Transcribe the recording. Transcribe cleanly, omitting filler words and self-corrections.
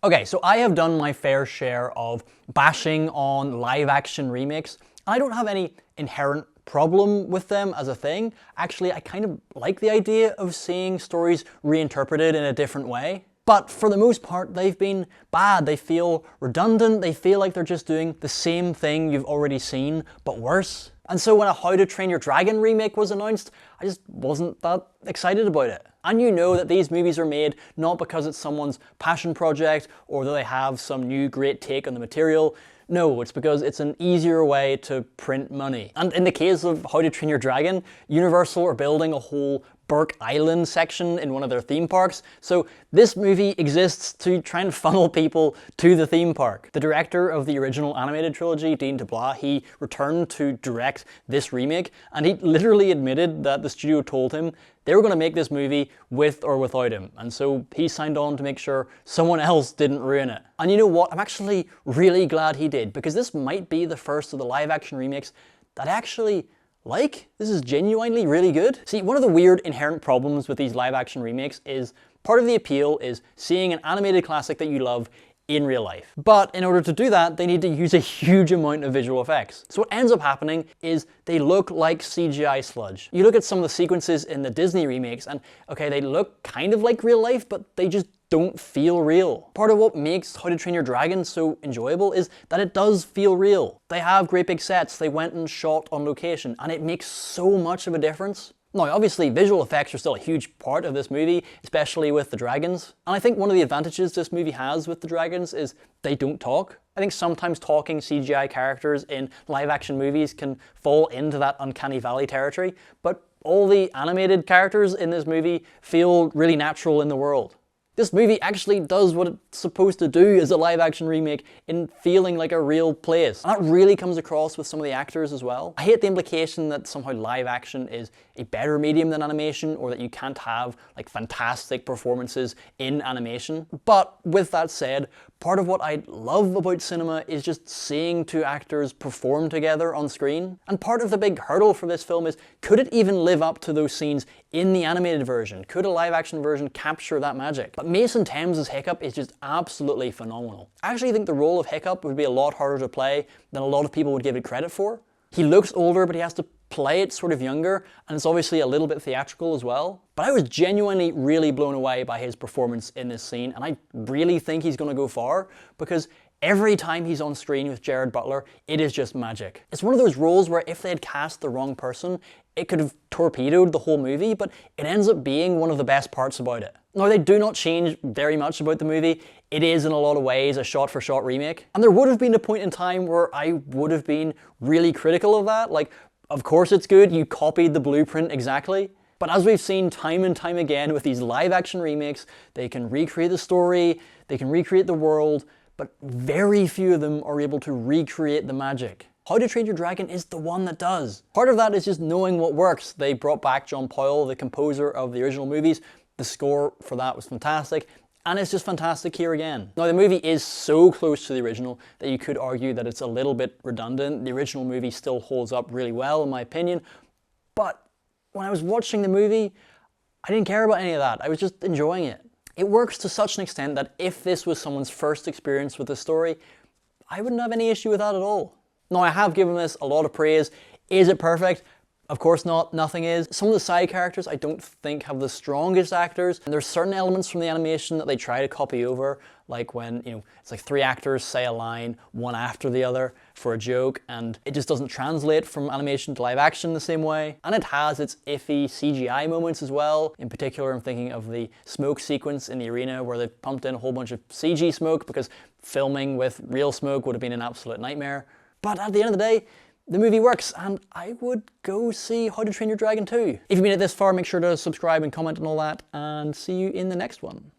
Okay, so I have done my fair share of bashing on live action remakes. I don't have any inherent problem with them as a thing. Actually, I kind of like the idea of seeing stories reinterpreted in a different way. But for the most part, they've been bad. They feel redundant. They feel like they're just doing the same thing you've already seen, but worse. And so when a How to Train Your Dragon remake was announced, I just wasn't that excited about it. And you know that these movies are made not because it's someone's passion project or that they have some new great take on the material. No, it's because it's an easier way to print money. And in the case of How to Train Your Dragon, Universal are building a whole Burke Island section in one of their theme parks, so this movie exists to try and funnel people to the theme park. The director of the original animated trilogy, Dean DeBlois, he returned to direct this remake, and he literally admitted that the studio told him they were going to make this movie with or without him, and so he signed on to make sure someone else didn't ruin it. And you know what? I'm actually really glad he did, because this might be the first of the live action remakes that actually this is genuinely really good. See, one of the weird inherent problems with these live action remakes is part of the appeal is seeing an animated classic that you love in real life. But in order to do that, they need to use a huge amount of visual effects. So what ends up happening is they look like CGI sludge. You look at some of the sequences in the Disney remakes and okay, they look kind of like real life, but they just don't feel real. Part of what makes How to Train Your Dragon so enjoyable is that it does feel real. They have great big sets, they went and shot on location, and it makes so much of a difference. Now, obviously, visual effects are still a huge part of this movie, especially with the dragons. And I think one of the advantages this movie has with the dragons is they don't talk. I think sometimes talking CGI characters in live action movies can fall into that uncanny valley territory, but all the animated characters in this movie feel really natural in the world. This movie actually does what it's supposed to do as a live action remake in feeling like a real place. And that really comes across with some of the actors as well. I hate the implication that somehow live action is a better medium than animation or that you can't have like fantastic performances in animation. But with that said, part of what I love about cinema is just seeing two actors perform together on screen. And part of the big hurdle for this film is, could it even live up to those scenes in the animated version? Could a live action version capture that magic? But Mason Thames' Hiccup is just absolutely phenomenal. I actually think the role of Hiccup would be a lot harder to play than a lot of people would give it credit for. He looks older, but he has to play it sort of younger, and it's obviously a little bit theatrical as well. But I was genuinely really blown away by his performance in this scene, and I really think he's going to go far, because every time he's on screen with Gerard Butler, it is just magic. It's one of those roles where if they had cast the wrong person, it could have torpedoed the whole movie, but it ends up being one of the best parts about it. Now, they do not change very much about the movie. It is, in a lot of ways, a shot-for-shot remake. And there would have been a point in time where I would have been really critical of that. Like, of course it's good, you copied the blueprint exactly. But as we've seen time and time again with these live-action remakes, they can recreate the story, they can recreate the world, but very few of them are able to recreate the magic. How to Train Your Dragon is the one that does. Part of that is just knowing what works. They brought back John Powell, the composer of the original movies. The score for that was fantastic, and it's just fantastic here again. Now, the movie is so close to the original that you could argue that it's a little bit redundant. The original movie still holds up really well, in my opinion, but when I was watching the movie, I didn't care about any of that. I was just enjoying it. It works to such an extent that if this was someone's first experience with the story, I wouldn't have any issue with that at all. Now, I have given this a lot of praise. Is it perfect? Of course not, nothing is. Some of the side characters I don't think have the strongest actors, and there's certain elements from the animation that they try to copy over, like when, it's like three actors say a line, one after the other, for a joke, and it just doesn't translate from animation to live action the same way. And it has its iffy CGI moments as well. In particular, I'm thinking of the smoke sequence in the arena where they pumped in a whole bunch of CG smoke because filming with real smoke would have been an absolute nightmare. But at the end of the day, the movie works, and I would go see How to Train Your Dragon 2. If you've made it this far, make sure to subscribe and comment and all that, and see you in the next one.